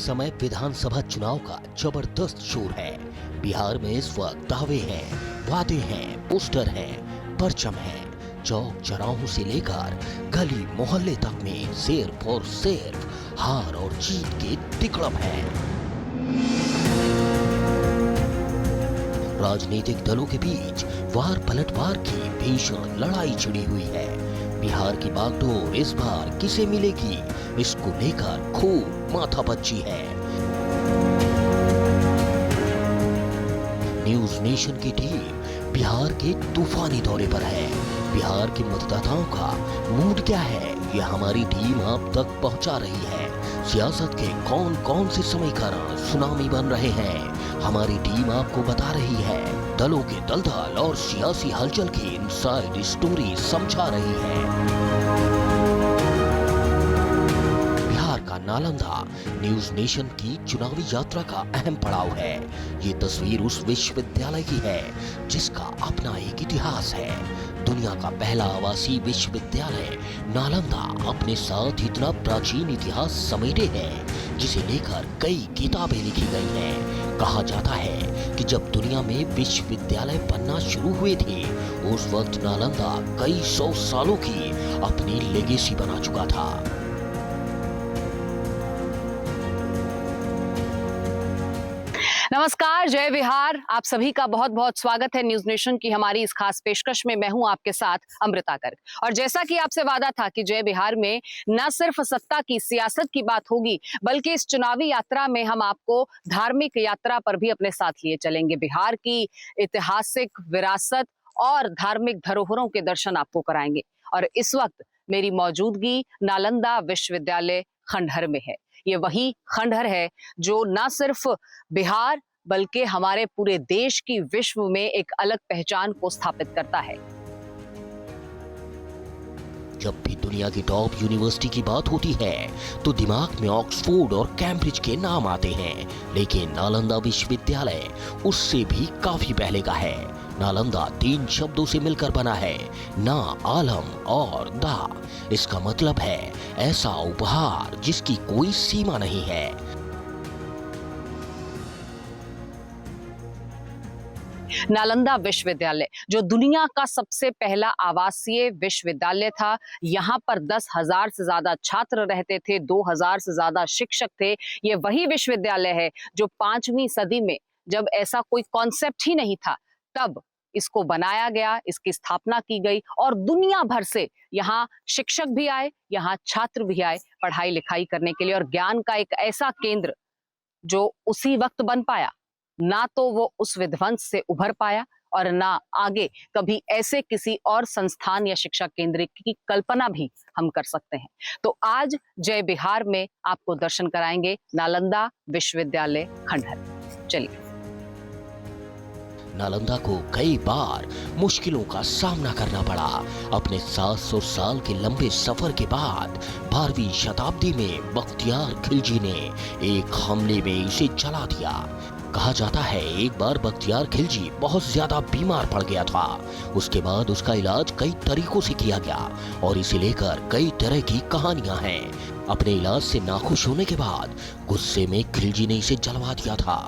समय विधानसभा चुनाव का जबरदस्त शोर है। बिहार में इस वक्त दावे हैं, वादे हैं, पोस्टर हैं, परचम हैं। चौक चौराहों से लेकर गली मोहल्ले तक में सिर्फ और सिर्फ हार और जीत के तिकड़म है। राजनीतिक दलों के बीच वार पलटवार की भीषण लड़ाई छिड़ी हुई है। बिहार की बागडोर इस बार किसे मिलेगी, इसको लेकर खूब माथापच्ची है। न्यूज नेशन की टीम बिहार के तूफानी दौरे पर है। बिहार के मतदाताओं का मूड क्या है, ये हमारी टीम आप तक पहुंचा रही है। सियासत के कौन कौन से समीकरण सुनामी बन रहे हैं, हमारी टीम आपको बता रही है। दलों के दलदल और सियासी हलचल की इनसाइड स्टोरी समझा रही है। बिहार का नालंदा न्यूज नेशन की चुनावी यात्रा का अहम पड़ाव है। ये तस्वीर उस विश्वविद्यालय की है जिसका अपना एक इतिहास है। दुनिया का पहला आवासीय विश्वविद्यालय नालंदा अपने साथ इतना प्राचीन इतिहास समेटे है जिसे लेकर कई किताबें लिखी गई हैं। कहा जाता है कि जब दुनिया में विश्वविद्यालय बनना शुरू हुए थे, उस वक्त नालंदा कई सौ सालों की अपनी लेगेसी बना चुका था। नमस्कार, जय बिहार। आप सभी का बहुत बहुत स्वागत है न्यूज नेशन की हमारी इस खास पेशकश में। मैं हूं आपके साथ अमृता गर्ग। और जैसा कि आपसे वादा था कि जय बिहार में न सिर्फ सत्ता की सियासत की बात होगी, बल्कि इस चुनावी यात्रा में हम आपको धार्मिक यात्रा पर भी अपने साथ लिए चलेंगे। बिहार की ऐतिहासिक विरासत और धार्मिक धरोहरों के दर्शन आपको कराएंगे। और इस वक्त मेरी मौजूदगी नालंदा विश्वविद्यालय खंडहर में है। ये वही खंडहर है जो न सिर्फ बिहार बल्कि हमारे पूरे देश की विश्व में एक अलग पहचान को स्थापित करता है। जब भी दुनिया की टॉप यूनिवर्सिटी की बात होती है तो दिमाग में ऑक्सफोर्ड और कैम्ब्रिज के नाम आते हैं, लेकिन नालंदा विश्वविद्यालय उससे भी काफी पहले का है। नालंदा 3 शब्दों से मिलकर बना है, ना, आलम और दा। इसका मतलब है ऐसा उपहार जिसकी कोई सीमा नहीं है। नालंदा विश्वविद्यालय जो दुनिया का सबसे पहला आवासीय विश्वविद्यालय था, यहाँ पर 10,000 से ज्यादा छात्र रहते थे, 2,000 से ज्यादा शिक्षक थे। ये वही विश्वविद्यालय है जो 5वीं सदी में, जब ऐसा कोई कॉन्सेप्ट ही नहीं था, तब इसको बनाया गया, इसकी स्थापना की गई और दुनिया भर से यहाँ शिक्षक भी आए, यहाँ छात्र भी आए पढ़ाई लिखाई करने के लिए। और ज्ञान का एक ऐसा केंद्र जो उसी वक्त बन पाया, ना तो वो उस विध्वंस से उभर पाया और ना आगे कभी ऐसे किसी और संस्थान या शिक्षा केंद्र की कल्पना भी हम कर सकते हैं। तो आज जय बिहार में आपको दर्शन कराएंगे नालंदा विश्वविद्यालय खंडहर। चलिए। नालंदा को कई बार मुश्किलों का सामना करना पड़ा। अपने 700 साल के लंबे सफर के बाद 12वीं शताब्दी में बख्तियार खिलजी ने एक हमले में इसे जला दिया। कहा जाता है एक बार बख्तियार खिलजी बहुत ज्यादा बीमार पड़ गया था। उसके बाद उसका इलाज कई तरीकों से किया गया और इसे लेकर कई तरह की कहानियां हैं। अपने इलाज से नाखुश होने के बाद गुस्से में खिलजी ने इसे जलवा दिया था।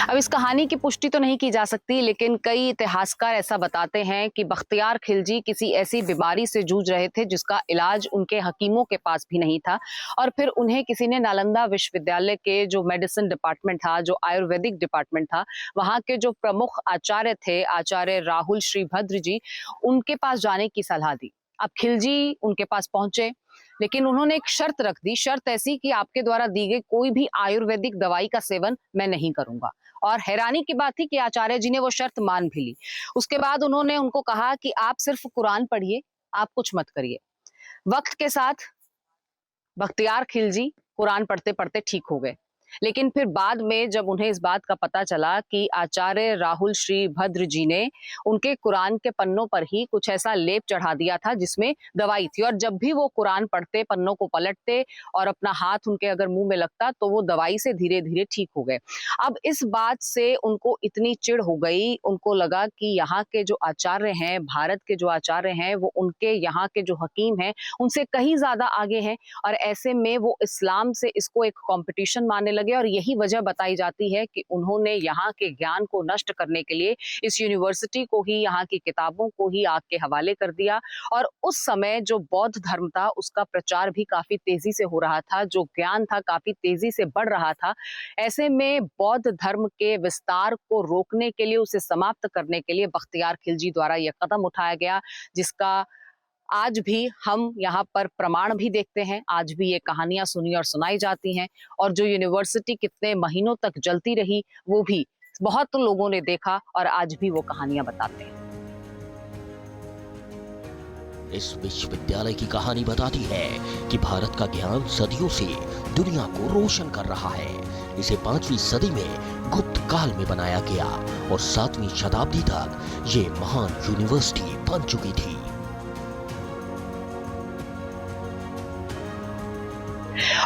अब इस कहानी की पुष्टि तो नहीं की जा सकती, लेकिन कई इतिहासकार ऐसा बताते हैं कि बख्तियार खिलजी किसी ऐसी बीमारी से जूझ रहे थे जिसका इलाज उनके हकीमों के पास भी नहीं था। और फिर उन्हें किसी ने नालंदा विश्वविद्यालय के जो मेडिसिन डिपार्टमेंट था, जो आयुर्वेदिक डिपार्टमेंट था, वहाँ के जो प्रमुख आचार्य थे, आचार्य राहुल श्रीभद्र जी, उनके पास जाने की सलाह दी। अब खिलजी उनके पास पहुंचे, लेकिन उन्होंने एक शर्त रख दी। शर्त ऐसी कि आपके द्वारा दी गई कोई भी आयुर्वेदिक दवाई का सेवन मैं नहीं करूंगा। और हैरानी की बात थी कि आचार्य जी ने वो शर्त मान भी ली। उसके बाद उन्होंने उनको कहा कि आप सिर्फ कुरान पढ़िए, आप कुछ मत करिए। वक्त के साथ बख्तियार खिलजी कुरान पढ़ते पढ़ते ठीक हो गए। लेकिन फिर बाद में जब उन्हें इस बात का पता चला कि आचार्य राहुल श्री भद्र जी ने उनके कुरान के पन्नों पर ही कुछ ऐसा लेप चढ़ा दिया था जिसमें दवाई थी, और जब भी वो कुरान पढ़ते, पन्नों को पलटते और अपना हाथ उनके अगर मुंह में लगता तो वो दवाई से धीरे धीरे ठीक हो गए। अब इस बात से उनको इतनी चिढ़ हो गई, उनको लगा कि यहाँ के जो आचार्य हैं, भारत के जो आचार्य हैं, वो उनके यहाँ के जो हकीम हैं उनसे कहीं ज्यादा आगे हैं, और ऐसे में वो इस्लाम से इसको एक कंपटीशन मानने लगे। और यही वजह बताई जाती है कि उन्होंने यहाँ के ज्ञान को नष्ट करने के लिए इस यूनिवर्सिटी को ही, यहाँ की किताबों को ही आग के हवाले कर दिया। और उस समय जो बौद्ध धर्म था उसका प्रचार भी काफी तेजी से हो रहा था, जो ज्ञान था काफी तेजी से बढ़ रहा था। ऐसे में बौद्ध धर्म के विस्तार को रोकने के लिए, उसे समाप्त करने के लिए बख्तियार खिलजी द्वारा यह कदम उठाया गया, जिसका आज भी हम यहाँ पर प्रमाण भी देखते हैं। आज भी ये कहानियां सुनी और सुनाई जाती हैं, और जो यूनिवर्सिटी कितने महीनों तक जलती रही वो भी बहुत लोगों ने देखा, और आज भी वो कहानियां बताते हैं। इस विश्वविद्यालय की कहानी बताती है कि भारत का ज्ञान सदियों से दुनिया को रोशन कर रहा है। इसे 5वीं सदी में गुप्त काल में बनाया गया और 7वीं शताब्दी तक ये महान यूनिवर्सिटी बन चुकी थी।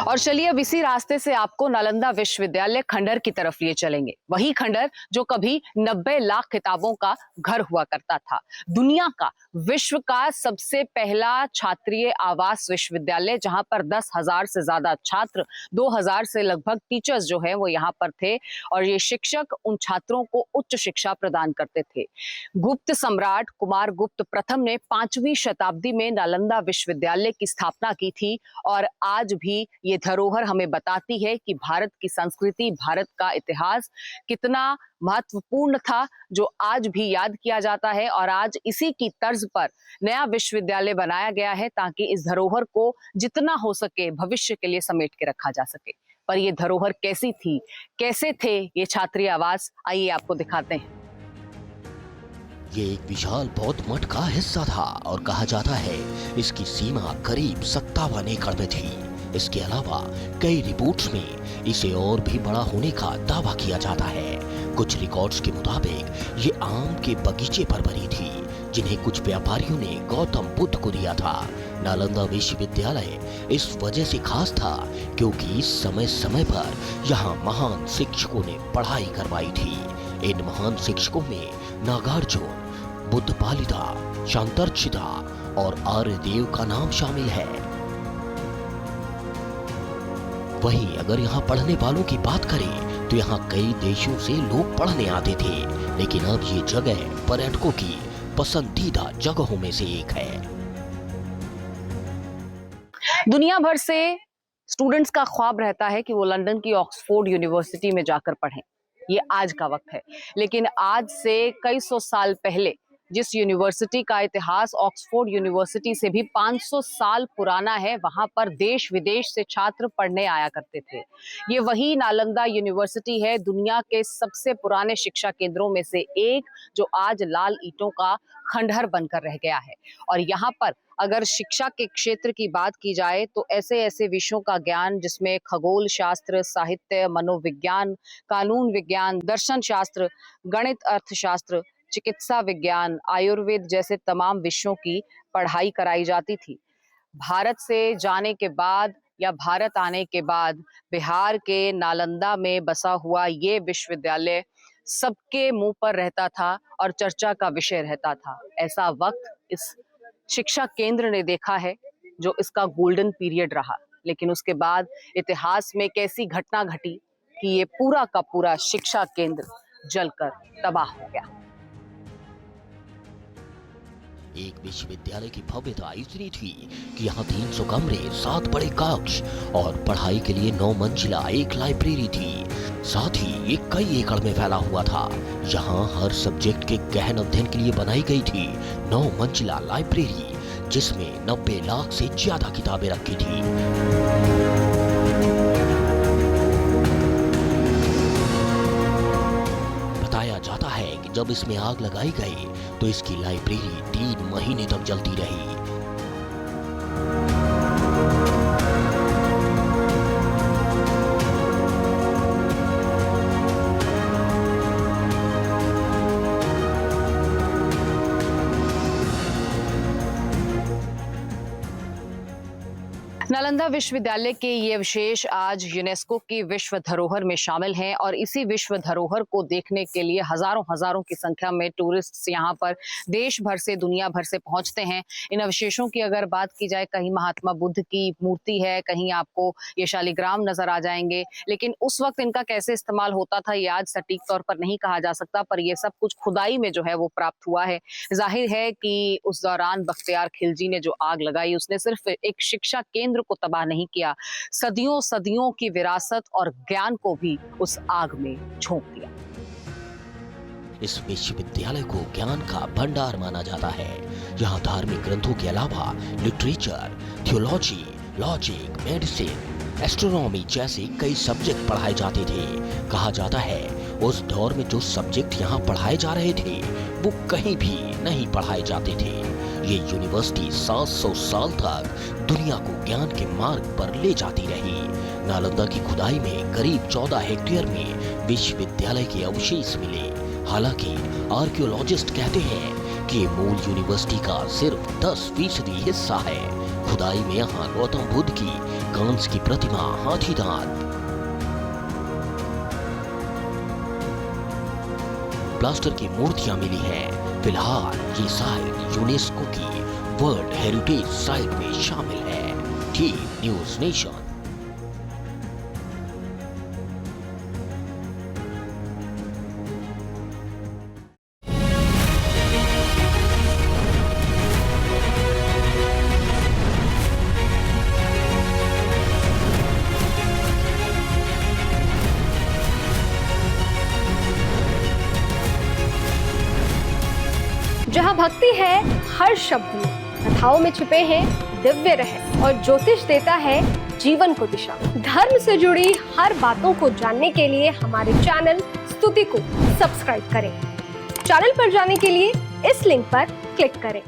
और चलिए अब इसी रास्ते से आपको नालंदा विश्वविद्यालय खंडहर की तरफ लिए चलेंगे। वही खंडहर जो कभी 90 लाख किताबों का घर हुआ करता था। दुनिया का, विश्व का सबसे पहला छात्रीय आवास विश्वविद्यालय, जहां पर 10,000 से ज्यादा छात्र, 2,000 से लगभग टीचर्स जो है वो यहाँ पर थे, और ये शिक्षक उन छात्रों को उच्च शिक्षा प्रदान करते थे। गुप्त सम्राट कुमार गुप्त प्रथम ने 5वीं शताब्दी में नालंदा विश्वविद्यालय की स्थापना की थी, और आज भी ये धरोहर हमें बताती है कि भारत की संस्कृति, भारत का इतिहास कितना महत्वपूर्ण था, जो आज भी याद किया जाता है। और आज इसी की तर्ज पर नया विश्वविद्यालय बनाया गया है, ताकि इस धरोहर को जितना हो सके भविष्य के लिए समेट के रखा जा सके। पर ये धरोहर कैसी थी, कैसे थे ये छात्रीय आवास, आइए आपको दिखाते हैं। ये एक विशाल बौद्ध मठ का हिस्सा था और कहा जाता है इसकी सीमा करीब 57 एकड़ में थी। इसके अलावा कई रिपोर्ट्स में इसे और भी बड़ा होने का दावा किया जाता है। कुछ रिकॉर्ड्स के मुताबिक ये आम के बगीचे पर बनी थी, जिन्हें कुछ व्यापारियों ने गौतम बुद्ध को दिया था। नालंदा विश्वविद्यालय इस वजह से खास था क्योंकि समय समय पर यहाँ महान शिक्षकों ने पढ़ाई करवाई थी। इन महान शिक्षकों में नागार्जुन, बुद्धपालिता, शांतर्चिता और आर्यदेव का नाम शामिल है। वहीं अगर यहाँ पढ़ने वालों की बात करें तो यहाँ कई देशों से लोग पढ़ने आते थे, लेकिन अब ये जगह पर्यटकों की पसंदीदा जगहों में से एक है। दुनिया भर से स्टूडेंट्स का ख्वाब रहता है कि वो लंदन की ऑक्सफोर्ड यूनिवर्सिटी में जाकर पढ़ें। ये आज का वक्त है, लेकिन आज से कई सौ साल पहले जिस यूनिवर्सिटी का इतिहास ऑक्सफोर्ड यूनिवर्सिटी से भी 500 साल पुराना है, वहां पर देश विदेश से छात्र पढ़ने आया करते थे। ये वही नालंदा यूनिवर्सिटी है, दुनिया के सबसे पुराने शिक्षा केंद्रों में से एक, जो आज लाल ईंटों का खंडहर बनकर रह गया है। और यहाँ पर अगर शिक्षा के क्षेत्र की बात की जाए तो ऐसे ऐसे विषयों का ज्ञान, जिसमें खगोल शास्त्र, साहित्य, मनोविज्ञान, कानून विज्ञान, दर्शन शास्त्र, गणित, अर्थशास्त्र, चिकित्सा विज्ञान, आयुर्वेद जैसे तमाम विषयों की पढ़ाई कराई जाती थी। भारत से जाने के बाद या भारत आने के बाद बिहार के नालंदा में बसा हुआ ये विश्वविद्यालय सबके मुंह पर रहता था और चर्चा का विषय रहता था। ऐसा वक्त इस शिक्षा केंद्र ने देखा है जो इसका गोल्डन पीरियड रहा, लेकिन उसके बाद इतिहास में कैसी घटना घटी कि ये पूरा का पूरा शिक्षा केंद्र जलकर तबाह हो गया। एक विश्वविद्यालय की भव्यता इतनी थी कि यहाँ 300 कमरे, 7 बड़े कक्ष और पढ़ाई के लिए 9 मंजिला एक लाइब्रेरी थी। साथ ही ये कई एकड़ में फैला हुआ था। यहाँ हर सब्जेक्ट के गहन अध्ययन के लिए बनाई गई थी 9 मंजिला लाइब्रेरी, जिसमें 90 लाख से ज्यादा किताबें रखी थी। जाता है कि जब इसमें आग लगाई गई तो इसकी लाइब्रेरी 3 महीने तक जलती रही। नालंदा विश्वविद्यालय के ये अवशेष आज यूनेस्को की विश्व धरोहर में शामिल हैं और इसी विश्व धरोहर को देखने के लिए हजारों हजारों की संख्या में टूरिस्ट यहाँ पर देश भर से दुनिया भर से पहुंचते हैं। इन अवशेषों की अगर बात की जाए, कहीं महात्मा बुद्ध की मूर्ति है, कहीं आपको ये शालिग्राम नजर आ जाएंगे, लेकिन उस वक्त इनका कैसे इस्तेमाल होता था ये आज सटीक तौर पर नहीं कहा जा सकता, पर ये सब कुछ खुदाई में जो है वो प्राप्त हुआ है। जाहिर है कि उस दौरान बख्तियार खिलजी ने जो आग लगाई, उसने सिर्फ एक शिक्षा केंद्र को तबाह नहीं किया, सदियों सदियों की विरासत और ज्ञान को भी उस आग में झोंक दिया। इस विश्वविद्यालय को ज्ञान का भंडार माना जाता है। यहाँ धार्मिक ग्रंथों के अलावा literature, theology, logic, medicine, astronomy जैसे कई सब्जेक्ट पढ़ाए जाते थे। कहा जाता है उस दौर में जो सब्जेक्ट यहाँ पढ़ाए जा रहे थे वो कहीं भी नहीं पढ़ाए जाते थे। ये यूनिवर्सिटी 700 साल तक दुनिया को ज्ञान के मार्ग पर ले जाती रही। नालंदा की खुदाई में करीब 14 हेक्टेयर में विश्वविद्यालय के अवशेष मिले। हालांकि आर्कियोलॉजिस्ट कहते हैं कि ये मूल यूनिवर्सिटी का सिर्फ 10% हिस्सा है। खुदाई में यहाँ गौतम बुद्ध की कांस्य की प्रतिमा, हाथी दांत, प्लास्टर की मूर्तियां मिली हैं। फिलहाल ये साइट यूनेस्को की वर्ल्ड हेरिटेज साइट में शामिल है। Team news nation. जहाँ भक्ति है हर शब्द में, कथाओं में छुपे हैं दिव्य रहस्य और ज्योतिष देता है जीवन को दिशा। धर्म से जुड़ी हर बातों को जानने के लिए हमारे चैनल स्तुति को सब्सक्राइब करें। चैनल पर जाने के लिए इस लिंक पर क्लिक करें।